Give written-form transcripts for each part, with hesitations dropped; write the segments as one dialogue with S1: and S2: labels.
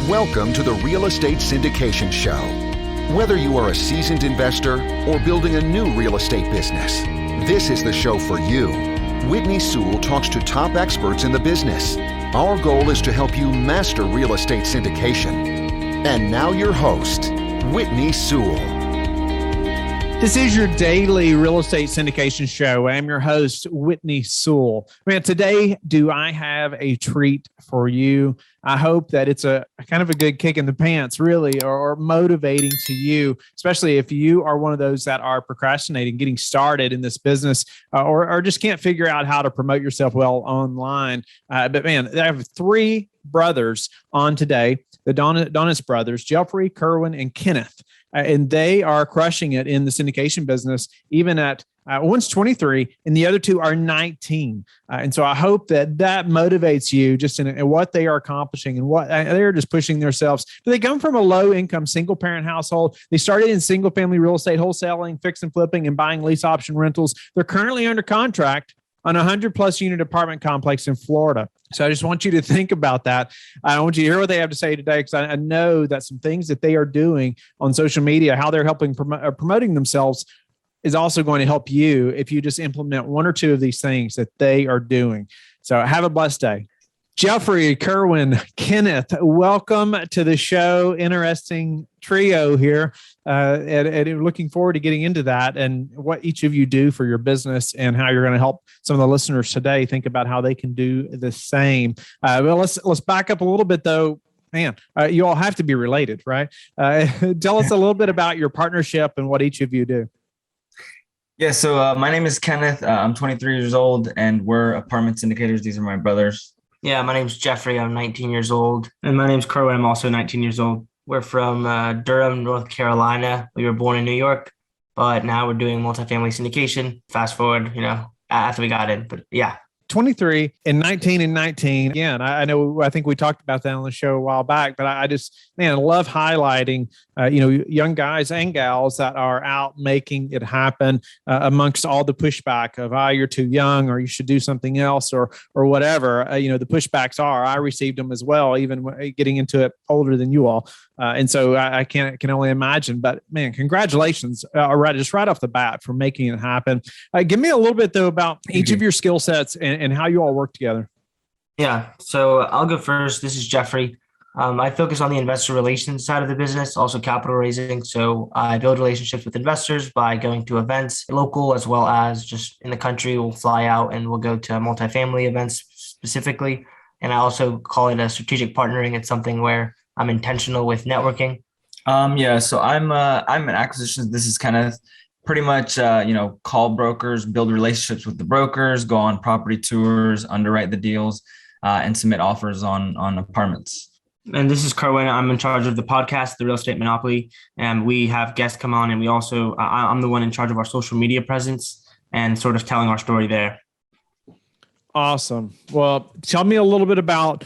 S1: Welcome to the Real Estate Syndication Show. Whether you are a seasoned investor or building a new real estate business, this is the show for you. Whitney Sewell talks to top experts in the business. Our goal is to help you master real estate syndication. And now your host, Whitney Sewell.
S2: This is your daily real estate syndication show. I'm your host, Whitney Sewell. Man, today, do I have a treat for you? I hope that it's a kind of a good kick in the pants, really, or motivating to you, especially if you are one of those that are procrastinating, getting started in this business, or just can't figure out how to promote yourself well online. But man, I have three brothers on today, the Donis brothers, Jeffrey, Kerwin, and Kenneth. And they are crushing it in the syndication business, even at one's 23 and the other two are 19. And so I hope that motivates you just in what they are accomplishing and what they're just pushing themselves. But they come from a low income single parent household. They started in single family real estate, wholesaling, fix and flipping, and buying lease option rentals. They're currently under contract on a 100+ unit apartment complex in Florida. So I just want you to think about that. I want you to hear what they have to say today, because I know that some things that they are doing on social media, how they're helping promoting themselves, is also going to help you if you just implement one or two of these things that they are doing. So have a blessed day. Jeffrey, Kerwin, Kenneth, welcome to the show. Interesting trio here. And looking forward to getting into that and what each of you do for your business and how you're going to help some of the listeners today think about how they can do the same. Well, let's back up a little bit though. Man, you all have to be related, right? Tell us a little bit about your partnership and what each of you do.
S3: Yeah, so my name is Kenneth. I'm 23 years old, and we're apartment syndicators. These are my brothers.
S4: Yeah, my name's Jeffrey. I'm 19 years old. And my name's Kerwin. I'm also 19 years old. We're from Durham, North Carolina. We were born in New York, but now we're doing multifamily syndication. Fast forward, after we got in. But yeah. 23 and 19 and 19. Again, I think we talked about that on the show a while back, but I love highlighting, young guys and gals that are out making it happen amongst all the pushback of, you're too young, or you should do something else, or whatever. The pushbacks I received them as well, even getting into it older than you all. And so I can only imagine, but man, congratulations just right off the bat for making it happen. Give me a little bit though about each of your skill sets and how you all work together. Yeah. So I'll go first. This is Jeffrey. I focus on the investor relations side of the business, also capital raising. So I build relationships with investors by going to events, local as well as just in the country. We'll fly out and we'll go to multifamily events specifically. And I also call it a strategic partnering. It's something where I'm intentional with networking. So I'm in acquisitions. This is kind of pretty much, call brokers, build relationships with the brokers, go on property tours, underwrite the deals, and submit offers on apartments. And this is Kerwin. I'm in charge of the podcast, The Real Estate Monopoly. And we have guests come on, and we also, I'm the one in charge of our social media presence and sort of telling our story there. Awesome. Well, tell me a little bit about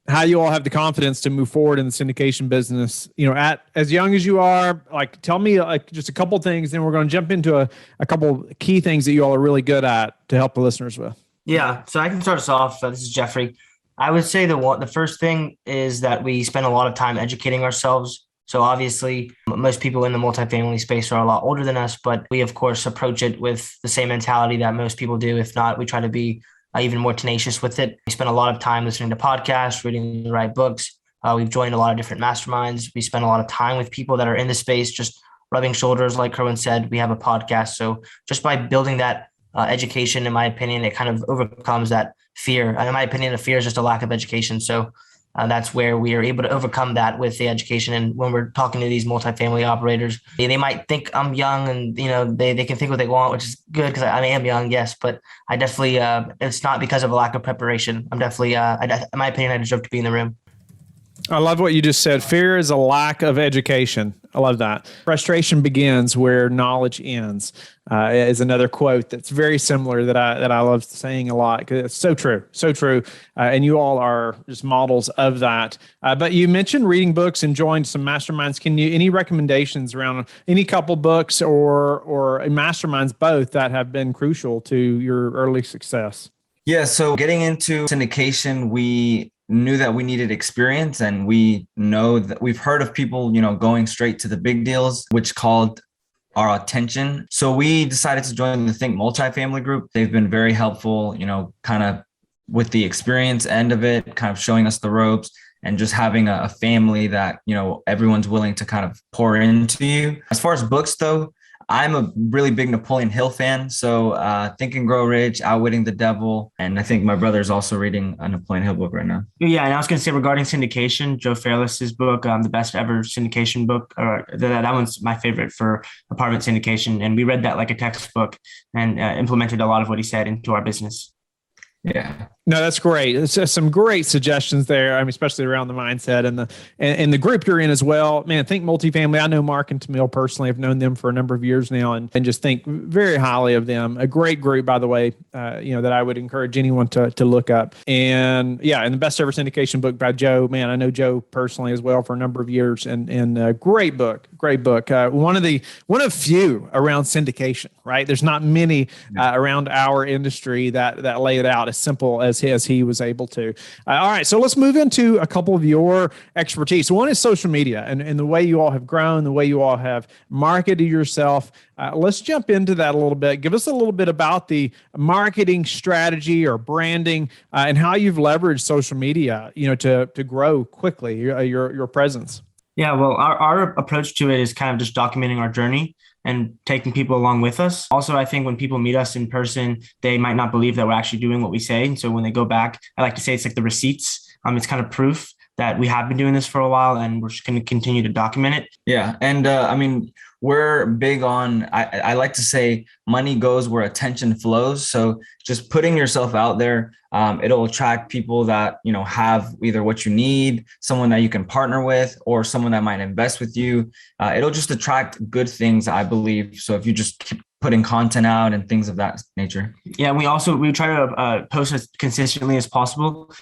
S4: how you all have the confidence to move forward in the syndication business, at as young as you are. Tell me just a couple things, then we're going to jump into a couple key things that you all are really good at to help the listeners with. Yeah. So I can start us off. This is Jeffrey. I would say the first thing is that we spend a lot of time educating ourselves. So obviously most people in the multifamily space are a lot older than us, but we of course approach it with the same mentality that most people do. If not, we try to be even more tenacious with it. We spend a lot of time listening to podcasts, reading the right books. We've joined a lot of different masterminds. We spend a lot of time with people that are in the space, just rubbing shoulders. Like Kerwin said, we have a podcast. So just by building that education, in my opinion, it kind of overcomes that fear. And in my opinion, the fear is just a lack of education. So that's where we are able to overcome that with the education. And when we're talking to these multifamily operators, they might think I'm young and, they can think what they want, which is good because I am young, yes. But I definitely, it's not because of a lack of preparation. I'm definitely, in my opinion, I deserve to be in the room. I love what you just said. Fear is a lack of education. I love that. Frustration begins where knowledge ends, is another quote that's very similar that I love saying a lot because it's so true, so true. And you all are just models of that. But you mentioned reading books and joined some masterminds. Any recommendations around any couple books or masterminds, both, that have been crucial to your early success?
S3: Yeah. So getting into syndication, we knew that we needed experience, and we know that we've heard of people, going straight to the big deals, which called our attention. So we decided to join the Think Multifamily group. They've been very helpful, kind of with the experience end of it, kind of showing us the ropes, and just having a family that, everyone's willing to kind of pour into you. As far as books though, I'm a really big Napoleon Hill fan. So Think and Grow Rich, Outwitting the Devil. And I think my brother's also reading a Napoleon Hill book right now.
S4: Yeah, and I was going to say regarding syndication, Joe Fairless's book, the best ever syndication book, that one's my favorite for apartment syndication. And we read that like a textbook and implemented a lot of what he said into our business.
S3: Yeah.
S2: No, that's great. It's just some great suggestions there. I mean, especially around the mindset and the group you're in as well. Man, Think Multifamily. I know Mark and Tamil personally. I've known them for a number of years now, and just think very highly of them. A great group, by the way. That I would encourage anyone to look up. And and the best ever syndication book by Joe. Man, I know Joe personally as well for a number of years, and great book. One of few around syndication. Right? There's not many around our industry that lay it out as simple as he was able to. All right, so let's move into a couple of your expertise. One is social media and the way you all have grown, the way you all have marketed yourself. Let's jump into that a little bit. Give us a little bit about the marketing strategy or branding and how you've leveraged social media, to grow quickly your presence.
S4: Yeah, well, our approach to it is kind of just documenting our journey and taking people along with us. Also, I think when people meet us in person, they might not believe that we're actually doing what we say. And so when they go back, I like to say it's like the receipts. It's kind of proof that we have been doing this for a while and we're just going to continue to document it.
S3: Yeah. And we're big on, I like to say money goes where attention flows. So just putting yourself out there, it'll attract people that, have either what you need, someone that you can partner with, or someone that might invest with you. It'll just attract good things, I believe. So if you just keep putting content out and things of that nature.
S4: Yeah, we try to post as consistently as possible,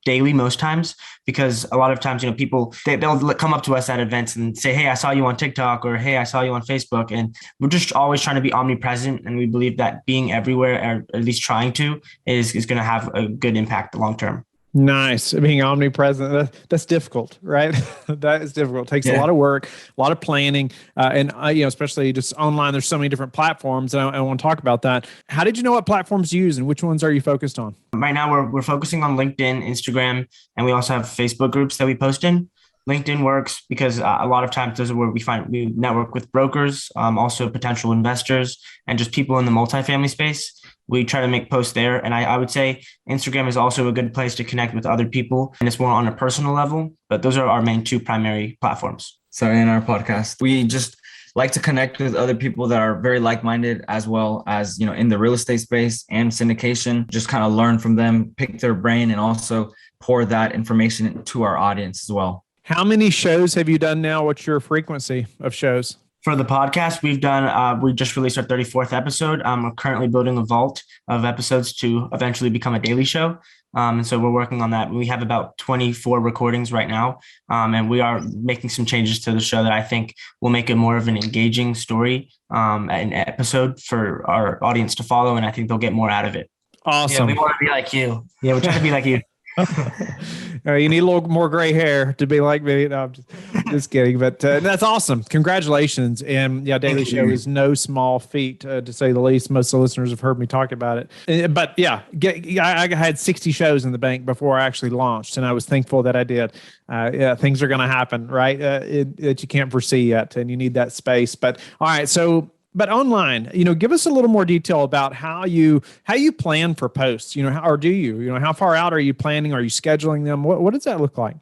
S4: daily most times, because a lot of times, people, they'll come up to us at events and say, hey, I saw you on TikTok, or hey, I saw you on Facebook. And we're just always trying to be omnipresent. And we believe that being everywhere, or at least trying to, is going to have a good impact long term.
S2: Nice. Being omnipresent, that's difficult, right? That is difficult. It takes a lot of work, a lot of planning, and especially just online. There's so many different platforms, and I want to talk about that. How did you know what platforms to use, and which ones are you focused on?
S4: Right now, we're focusing on LinkedIn, Instagram, and we also have Facebook groups that we post in. LinkedIn works because a lot of times those are where we network with brokers, also potential investors, and just people in the multifamily space. We try to make posts there. And I would say Instagram is also a good place to connect with other people. And it's more on a personal level, but those are our main two primary platforms.
S3: So in our podcast, we just like to connect with other people that are very like-minded, as well as, in the real estate space and syndication, just kind of learn from them, pick their brain, and also pour that information to our audience as well.
S2: How many shows have you done now? What's your frequency of shows?
S4: For the podcast, we just released our 34th episode. We're currently building a vault of episodes to eventually become a daily show. And so we're working on that. We have about 24 recordings right now. And we are making some changes to the show that I think will make it more of an engaging story, an episode for our audience to follow. And I think they'll get more out of it.
S2: Awesome.
S4: Yeah, we want to be like you. Yeah, we're trying to be like you.
S2: You need a little more gray hair to be like me. No, I'm just kidding. But that's awesome. Congratulations. And Daily Show is no small feat, to say the least. Most of the listeners have heard me talk about it. But I had 60 shows in the bank before I actually launched, and I was thankful that I did. Things are going to happen, right? That you can't foresee yet, and you need that space. But all right, but online, give us a little more detail about how you plan for posts, how far out are you planning? Are you scheduling them? What does that look like?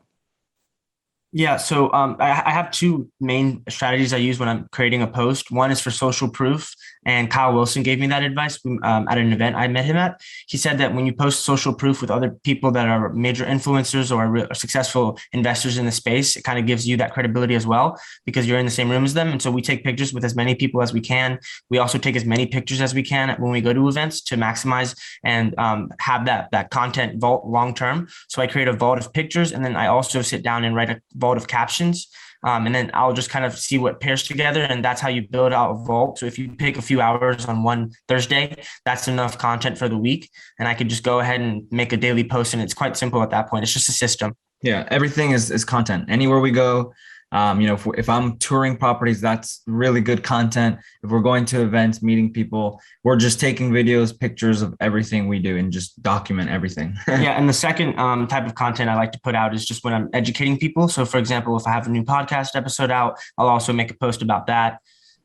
S4: Yeah. So I have two main strategies I use when I'm creating a post. One is for social proof. And Kyle Wilson gave me that advice at an event I met him at. He said that when you post social proof with other people that are major influencers or successful investors in the space, it kind of gives you that credibility as well, because you're in the same room as them. And so we take pictures with as many people as we can. We also take as many pictures as we can when we go to events to maximize and have that content vault long term. So I create a vault of pictures, and then I also sit down and write a vault of captions. And then I'll just kind of see what pairs together. And that's how you build out a vault. So if you pick a few hours on one Thursday, that's enough content for the week. And I could just go ahead and make a daily post. And it's quite simple at that point. It's just a system.
S3: Yeah, everything is content. Anywhere we go, if I'm touring properties, that's really good content. If we're going to events, meeting people, we're just taking videos, pictures of everything we do and just document everything.
S4: Yeah. And the second type of content I like to put out is just when I'm educating people. So for example, if I have a new podcast episode out, I'll also make a post about that.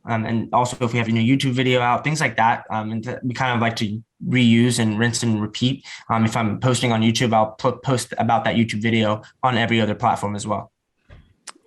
S4: And also if we have a new YouTube video out, things like that. And we kind of like to reuse and rinse and repeat. If I'm posting on YouTube, I'll post about that YouTube video on every other platform as well.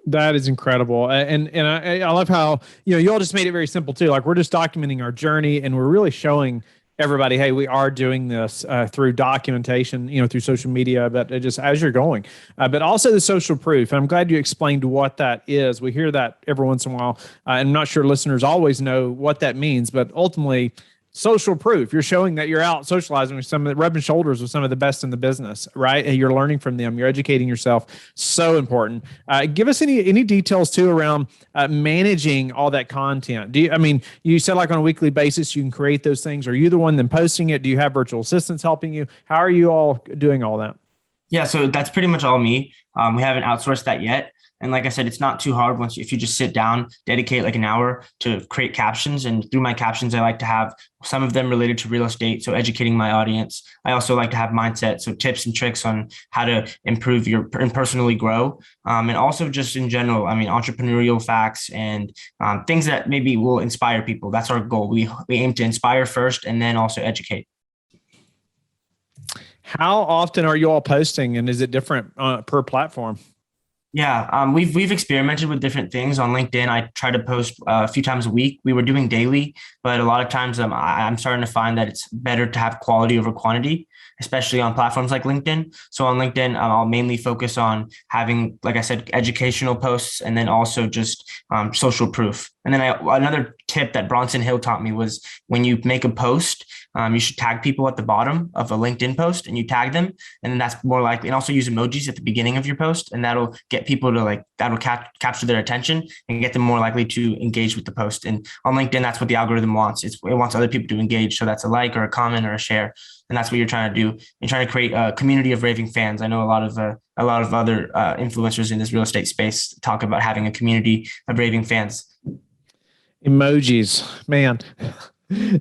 S2: That is incredible. And I love how, you all just made it very simple too. Like we're just documenting our journey and we're really showing everybody, hey, we are doing this through documentation, through social media, but just as you're going, but also the social proof. And I'm glad you explained what that is. We hear that every once in a while. And I'm not sure listeners always know what that means, but ultimately social proof. You're showing that you're out socializing with rubbing shoulders with some of the best in the business, right? And you're learning from them. You're educating yourself. So important. Give us any details too around managing all that content. You said like on a weekly basis, you can create those things. Are you the one then posting it? Do you have virtual assistants helping you? How are you all doing all that?
S4: Yeah, so that's pretty much all me. We haven't outsourced that yet. And like I said, it's not too hard if you just sit down, dedicate like an hour to create captions. And through my captions, I like to have some of them related to real estate. So educating my audience. I also like to have mindset. So tips and tricks on how to improve and personally grow. And also just in general, entrepreneurial facts and things that maybe will inspire people. That's our goal. We aim to inspire first and then also educate.
S2: How often are you all posting and is it different per platform?
S4: Yeah, we've experimented with different things on LinkedIn. I try to post a few times a week. We were doing daily, but a lot of times I'm starting to find that it's better to have quality over quantity, especially on platforms like LinkedIn. So on LinkedIn, I'll mainly focus on having, like I said, educational posts and then also just social proof. And then another tip that Bronson Hill taught me was when you make a post, you should tag people at the bottom of a LinkedIn post and you tag them. And then that's more likely, and also use emojis at the beginning of your post. And that'll get people to that'll capture their attention and get them more likely to engage with the post. And on LinkedIn, that's what the algorithm wants. It wants other people to engage. So that's a like or a comment or a share. And that's what you're trying to do. You're trying to create a community of raving fans. I know a lot of other influencers in this real estate space talk about having a community of raving fans.
S2: Emojis, man.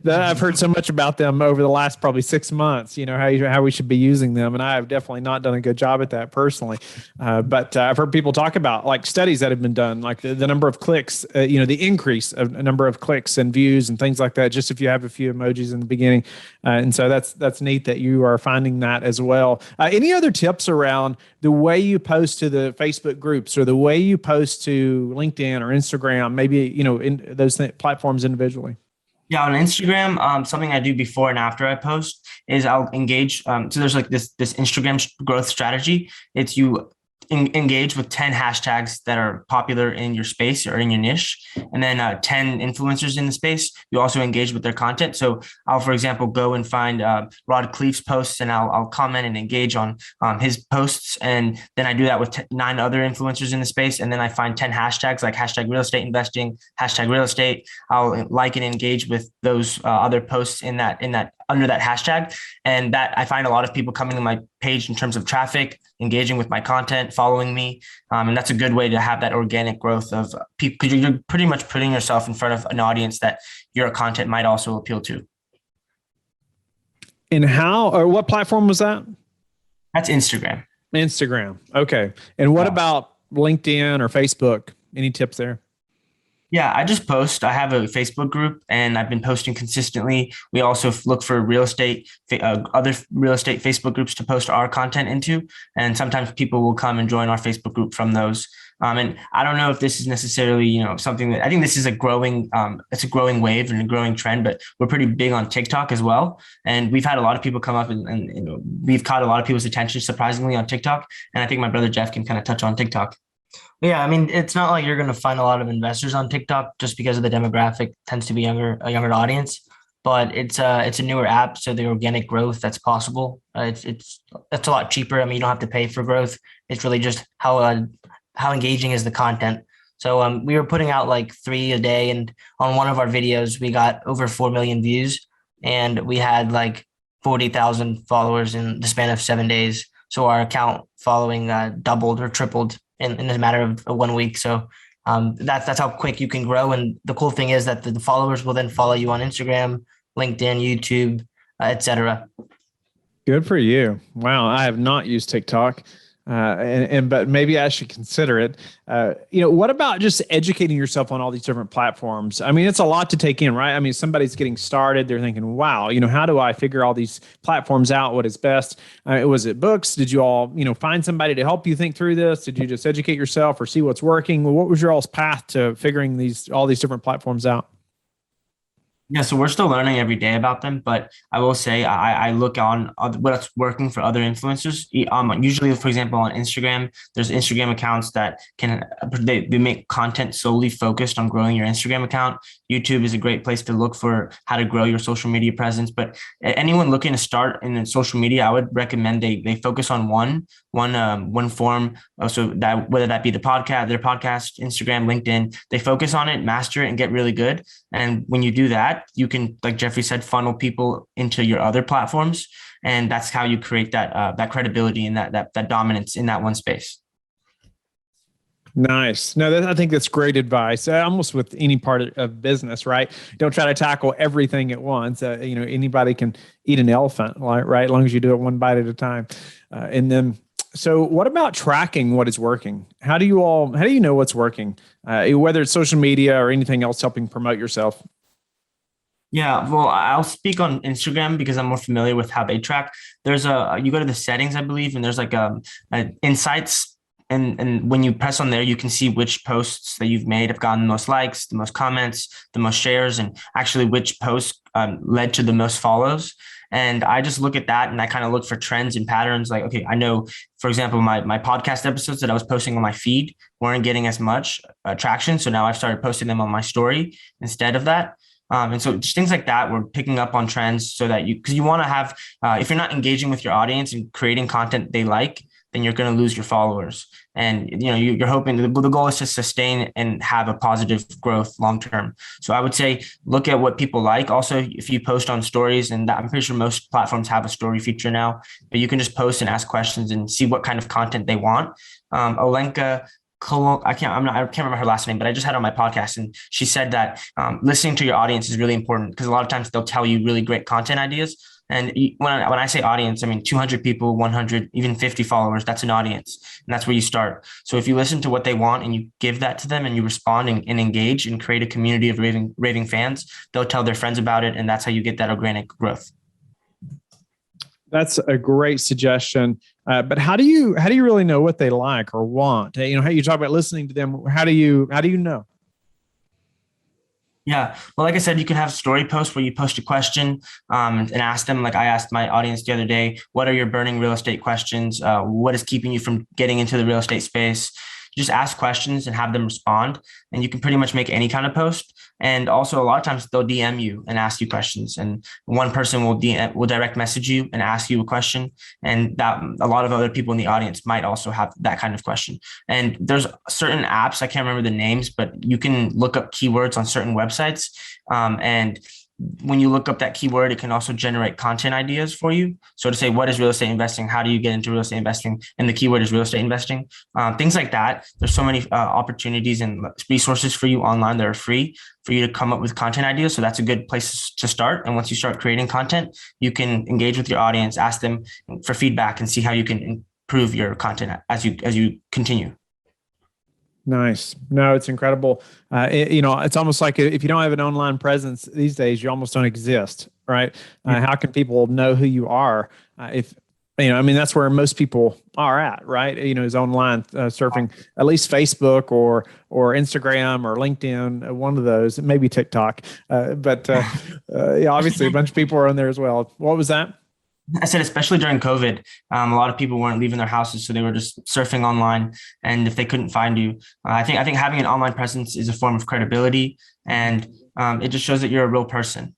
S2: I've heard so much about them over the last probably 6 months, how we should be using them. And I have definitely not done a good job at that personally. But I've heard people talk about like studies that have been done, like the number of clicks, the increase of a number of clicks and views and things like that, just if you have a few emojis in the beginning. And so that's neat that you are finding that as well. Any other tips around the way you post to the Facebook groups or the way you post to LinkedIn or Instagram, maybe, in those platforms individually?
S4: Yeah, on Instagram, something I do before and after I post is I'll engage. So there's like this Instagram growth strategy. It's you engage with 10 hashtags that are popular in your space or in your niche, and then 10 influencers in the space. You also engage with their content. So I'll, for example, go and find Rod Cleef's posts and I'll comment and engage on his posts. And then I do that with 9 other influencers in the space. And then I find 10 hashtags like hashtag real estate investing, hashtag real estate. I'll like and engage with those other posts in that under that hashtag. And that I find a lot of people coming to my page in terms of traffic, engaging with my content, following me. And that's a good way to have that organic growth of people, because you're pretty much putting yourself in front of an audience that your content might also appeal to.
S2: And what platform was that?
S4: That's Instagram.
S2: Instagram. Okay. And what about LinkedIn or Facebook? Any tips there?
S4: Yeah, I just post. I have a Facebook group and I've been posting consistently. We also look for other real estate Facebook groups to post our content into. And sometimes people will come and join our Facebook group from those. And I don't know if this is necessarily, something that I think this is it's a growing wave and a growing trend, but we're pretty big on TikTok as well. And we've had a lot of people come up and we've caught a lot of people's attention surprisingly on TikTok. And I think my brother Jeff can kind of touch on TikTok. Yeah, it's not like you're going to find a lot of investors on TikTok just because of the demographic tends to be a younger audience, but it's a newer app, so the organic growth that's possible. It's a lot cheaper. You don't have to pay for growth. It's really just how engaging is the content. So we were putting out like 3 a day, and on one of our videos, we got over 4 million views, and we had like 40,000 followers in the span of 7 days. So our account following doubled or tripled in a matter of 1 week. So that's how quick you can grow. And the cool thing is that the followers will then follow you on Instagram, LinkedIn, YouTube, etc.
S2: Good for you. Wow. I have not used TikTok. But maybe I should consider it. What about just educating yourself on all these different platforms? I mean, it's a lot to take in, right? I mean, somebody's getting started. They're thinking, wow, how do I figure all these platforms out? What is best? Was it books? Did you all, find somebody to help you think through this? Did you just educate yourself or see what's working? What was your all's path to figuring all these different platforms out?
S4: Yeah, so we're still learning every day about them, but I will say I look on what's working for other influencers. Usually, for example, on Instagram, there's Instagram accounts that they make content solely focused on growing your Instagram account. YouTube is a great place to look for how to grow your social media presence. But anyone looking to start in social media, I would recommend they focus on one form. So that whether that be their podcast, Instagram, LinkedIn, they focus on it, master it, and get really good. And when you do that, you can, like Jeffrey said, funnel people into your other platforms, and that's how you create that credibility and that dominance in that one space.
S2: Nice. No, I think that's great advice. Almost with any part of business, right? Don't try to tackle everything at once. Anybody can eat an elephant, right? As long as you do it one bite at a time. So what about tracking what is working? How do you know what's working? Whether it's social media or anything else helping promote yourself?
S4: Yeah, well, I'll speak on Instagram because I'm more familiar with how they track. There's you go to the settings, I believe, and there's like insights. And when you press on there, you can see which posts that you've made have gotten the most likes, the most comments, the most shares, and actually which posts led to the most follows. And I just look at that and I kind of look for trends and patterns. Like, okay, I know, for example, my podcast episodes that I was posting on my feed weren't getting as much traction. So now I've started posting them on my story instead of that. And so just things like that, we're picking up on trends so that because you want to have, if you're not engaging with your audience and creating content they like, then you're going to lose your followers. And, you're hoping the goal is to sustain and have a positive growth long-term. So I would say, look at what people like. Also, if you post on stories, and I'm pretty sure most platforms have a story feature now, but you can just post and ask questions and see what kind of content they want. Olenka, I can't remember her last name, but I just had her on my podcast, and she said that listening to your audience is really important because a lot of times they'll tell you really great content ideas. And when I say audience, I mean 200 people, 100, even 50 followers. That's an audience, and that's where you start. So if you listen to what they want and you give that to them, and you respond and engage and create a community of raving fans, they'll tell their friends about it, and that's how you get that organic growth.
S2: That's a great suggestion. But how do you really know what they like or want? How you talk about listening to them. How do you know?
S4: Yeah. Well, like I said, you can have story posts where you post a question and ask them. Like I asked my audience the other day, what are your burning real estate questions? What is keeping you from getting into the real estate space? Just ask questions and have them respond. And you can pretty much make any kind of post. And also a lot of times they'll DM you and ask you questions. And one person will direct message you and ask you a question. And that a lot of other people in the audience might also have that kind of question. And there's certain apps, I can't remember the names, but you can look up keywords on certain websites. And when you look up that keyword, it can also generate content ideas for you. So to say, what is real estate investing? How do you get into real estate investing? And the keyword is real estate investing. Things like that. There's so many opportunities and resources for you online that are free for you to come up with content ideas. So that's a good place to start. And once you start creating content, you can engage with your audience, ask them for feedback, and see how you can improve your content as you continue.
S2: Nice. No, it's incredible. It's almost like if you don't have an online presence these days, you almost don't exist, right? How can people know who you are? That's where most people are at, right? Is online surfing, at least Facebook or Instagram or LinkedIn, one of those, maybe TikTok. But obviously a bunch of people are on there as well. What was that?
S4: I said, especially during COVID, a lot of people weren't leaving their houses, so they were just surfing online. And if they couldn't find you, I think having an online presence is a form of credibility, and it just shows that you're a real person.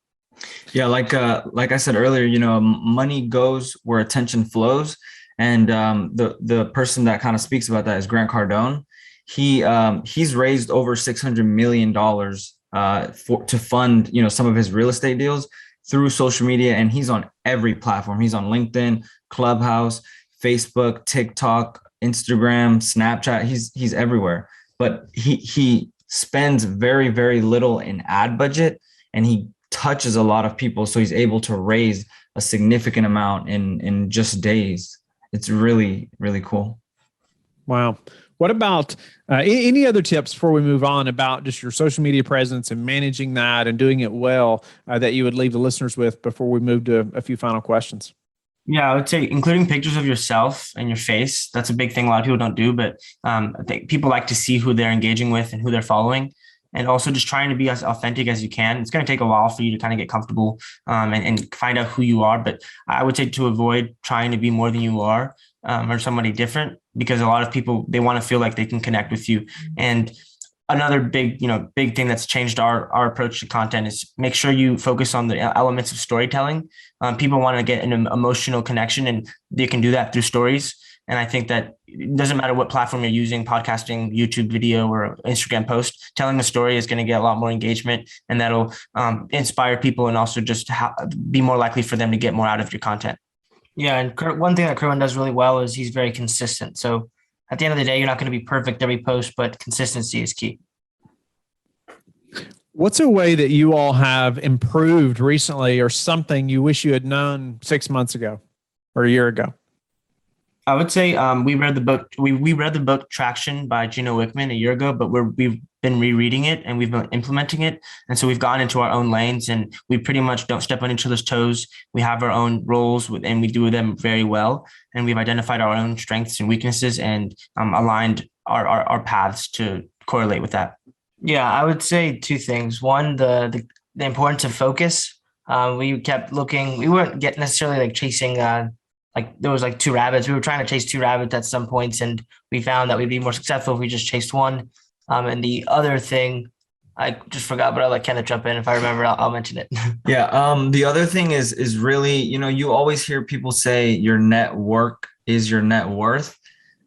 S3: Yeah, like I said earlier, money goes where attention flows, and the person that kind of speaks about that is Grant Cardone. he's raised over $600 million to fund, some of his real estate deals through social media. And he's on every platform. He's on LinkedIn, Clubhouse, Facebook, TikTok, Instagram, Snapchat. He's everywhere, but he spends very, very little in ad budget, and he touches a lot of people. So he's able to raise a significant amount in just days. It's really, really cool.
S2: Wow. What about any other tips before we move on about just your social media presence and managing that and doing it well that you would leave the listeners with before we move to a few final questions?
S4: Yeah, I would say including pictures of yourself and your face. That's a big thing a lot of people don't do, but I think people like to see who they're engaging with and who they're following. And also just trying to be as authentic as you can. It's going to take a while for you to kind of get comfortable and find out who you are. But I would say to avoid trying to be more than you are or somebody different, because a lot of people, they want to feel like they can connect with you. And another big thing that's changed our approach to content is make sure you focus on the elements of storytelling. People want to get an emotional connection, and they can do that through stories. And I think that it doesn't matter what platform you're using, podcasting, YouTube video, or Instagram post, telling a story is going to get a lot more engagement, and that'll inspire people and also just be more likely for them to get more out of your content. Yeah. And one thing that Kerwin does really well is he's very consistent. So at the end of the day, you're not going to be perfect every post, but consistency is key.
S2: What's a way that you all have improved recently, or something you wish you had known 6 months ago or a year ago?
S4: I would say we read the book. We read the book Traction by Gino Wickman a year ago, but we've been rereading it and we've been implementing it. And so we've gone into our own lanes, and we pretty much don't step on each other's toes. We have our own roles and we do them very well. And we've identified our own strengths and weaknesses and aligned our paths to correlate with that. Yeah, I would say two things. One, the importance of focus. We kept looking. We weren't necessarily like chasing. There was like two rabbits. We were trying to chase two rabbits at some points, and we found that we'd be more successful if we just chased one. And the other thing, I just forgot, but I'll let Kenneth jump in. If I remember, I'll mention it.
S3: Yeah. The other thing is really, you always hear people say your network is your net worth.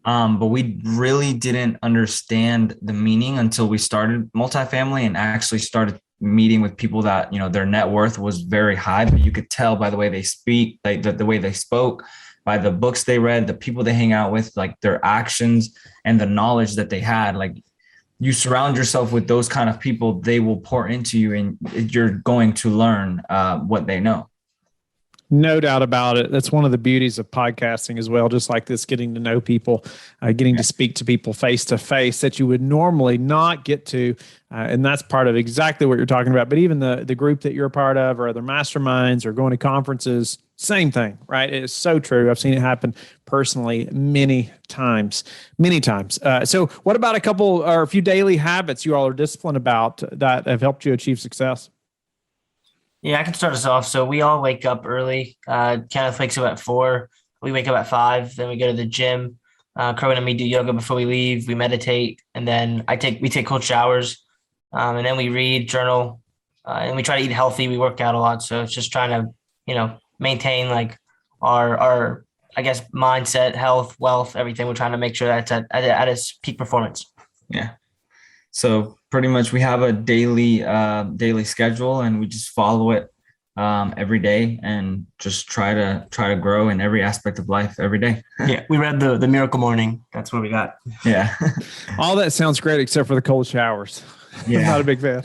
S3: But we really didn't understand the meaning until we started multifamily and actually started meeting with people that, their net worth was very high, but you could tell by the way they speak, like the way they spoke, by the books they read, the people they hang out with, like their actions and the knowledge that they had. Like, you surround yourself with those kind of people, they will pour into you, and you're going to learn what they know.
S2: No doubt about it. That's one of the beauties of podcasting as well, just like this, getting to know people, getting to speak to people face to face that you would normally not get to. And that's part of exactly what you're talking about. But even the group that you're a part of, or other masterminds, or going to conferences, same thing, right? It is so true. I've seen it happen personally many times. So what about a couple or a few daily habits you all are disciplined about that have helped you achieve success?
S4: Yeah, I can start us off. So we all wake up early. Kenneth wakes up at 4. We wake up at 5. Then we go to the gym. Kerwin and me do yoga before we leave. We meditate, and then we take cold showers, and then we read, journal, and we try to eat healthy. We work out a lot, so it's just trying to maintain like our I guess mindset, health, wealth, everything. We're trying to make sure that's at its peak performance.
S3: Yeah. So pretty much we have a daily schedule, and we just follow it every day and just try to grow in every aspect of life every day.
S4: Yeah. We read the Miracle Morning. That's what we got.
S3: Yeah.
S2: All that sounds great except for the cold showers. Yeah. I'm not a big fan.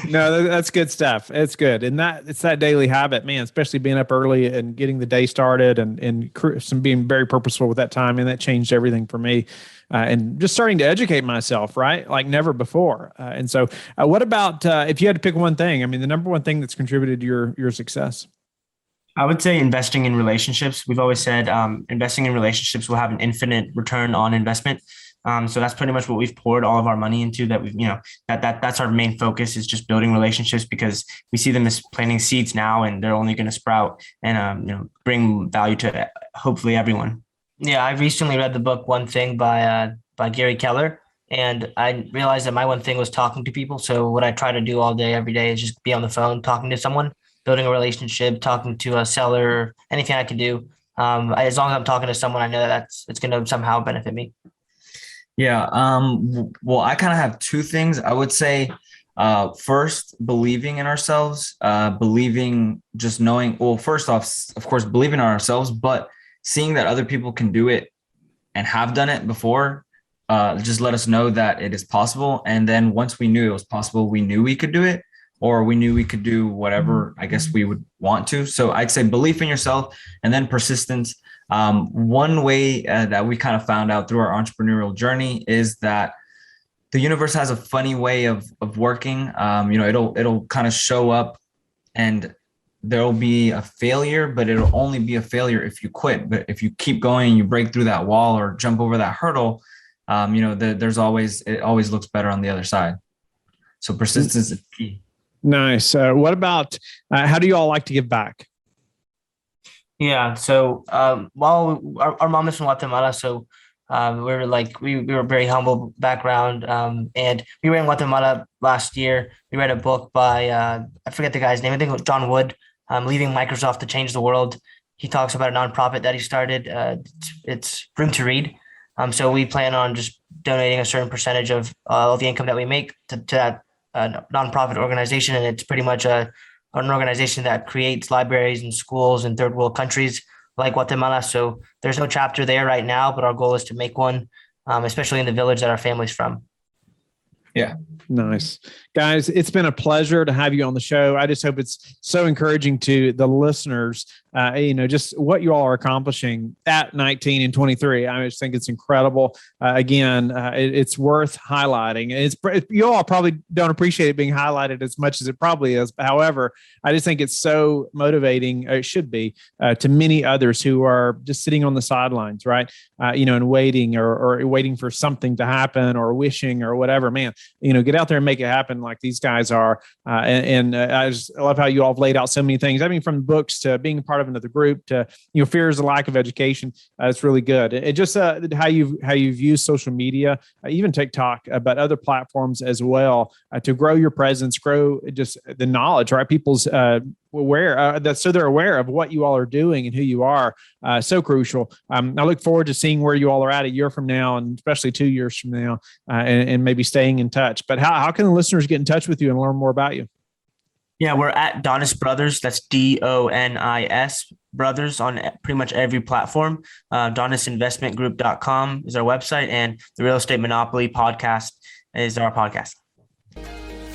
S2: No, that's good stuff. It's good. And it's that daily habit, man, especially being up early and getting the day started and some being very purposeful with that time. And that changed everything for me. And just starting to educate myself, right? Like never before. And so what about if you had to pick one thing, I mean, the number one thing that's contributed to your success?
S4: I would say investing in relationships. We've always said investing in relationships will have an infinite return on investment. So that's pretty much what we've poured all of our money into. That we've, that's our main focus, is just building relationships, because we see them as planting seeds now, and they're only going to sprout and bring value to hopefully everyone. Yeah, I recently read the book One Thing by Gary Keller, and I realized that my one thing was talking to people. So what I try to do all day, every day, is just be on the phone, talking to someone, building a relationship, talking to a seller, anything I can do. As long as I'm talking to someone, I know that it's going to somehow benefit me.
S3: Yeah. Well, I kind of have two things. I would say, first, believing in ourselves, believing, just knowing, well, first off, of course, believing in ourselves, but seeing that other people can do it and have done it before, just let us know that it is possible. And then once we knew it was possible, we knew we could do it, or we knew we could do whatever I guess we would want to. So I'd say belief in yourself and then persistence. One way that we kind of found out through our entrepreneurial journey is that the universe has a funny way of working. It'll kind of show up, and there'll be a failure, but it'll only be a failure if you quit. But if you keep going, you break through that wall or jump over that hurdle, it always looks better on the other side. So persistence is key.
S2: Nice. What about, how do you all like to give back?
S4: Yeah. So while our mom is from Guatemala, so we were very humble background, and we were in Guatemala last year. We read a book by I forget the guy's name. I think it was John Wood, Leaving Microsoft to Change the World. He talks about a nonprofit that he started. It's Room to Read. So we plan on just donating a certain percentage of all the income that we make to that nonprofit organization, and it's pretty much an organization that creates libraries and schools in third world countries like Guatemala. So there's no chapter there right now, but our goal is to make one, especially in the village that our family's from.
S3: Yeah.
S2: Nice. Guys, it's been a pleasure to have you on the show. I just hope it's so encouraging to the listeners, just what you all are accomplishing at 19 and 23. I just think it's incredible. It's worth highlighting. You all probably don't appreciate it being highlighted as much as it probably is. However, I just think it's so motivating, or it should be, to many others who are just sitting on the sidelines, right? And waiting or waiting for something to happen or wishing or whatever. Man, get out there and make it happen like these guys are. I just love how you all have laid out so many things. I mean, from books to being a part of another group to, fear is a lack of education. It's really good. It just how you've used social media, even TikTok, but other platforms as well, to grow your presence, grow just the knowledge, right? People's so they're aware of what you all are doing and who you are. So crucial. I look forward to seeing where you all are at a year from now, and especially 2 years from now, and maybe staying in touch. But how can the listeners get in touch with you and learn more about you?
S4: Yeah, we're at Donis Brothers. That's DONIS Brothers on pretty much every platform. DonisInvestmentGroup.com is our website, and the Real Estate Monopoly podcast is our podcast.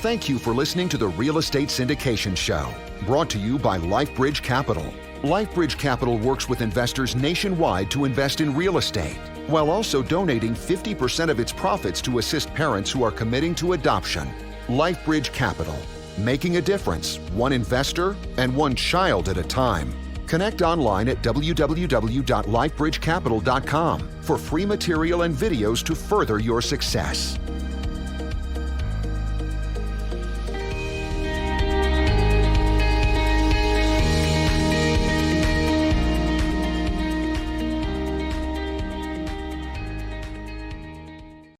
S1: Thank you for listening to the Real Estate Syndication Show, brought to you by LifeBridge Capital. LifeBridge Capital works with investors nationwide to invest in real estate, while also donating 50% of its profits to assist parents who are committing to adoption. LifeBridge Capital, making a difference, one investor and one child at a time. Connect online at www.lifebridgecapital.com for free material and videos to further your success.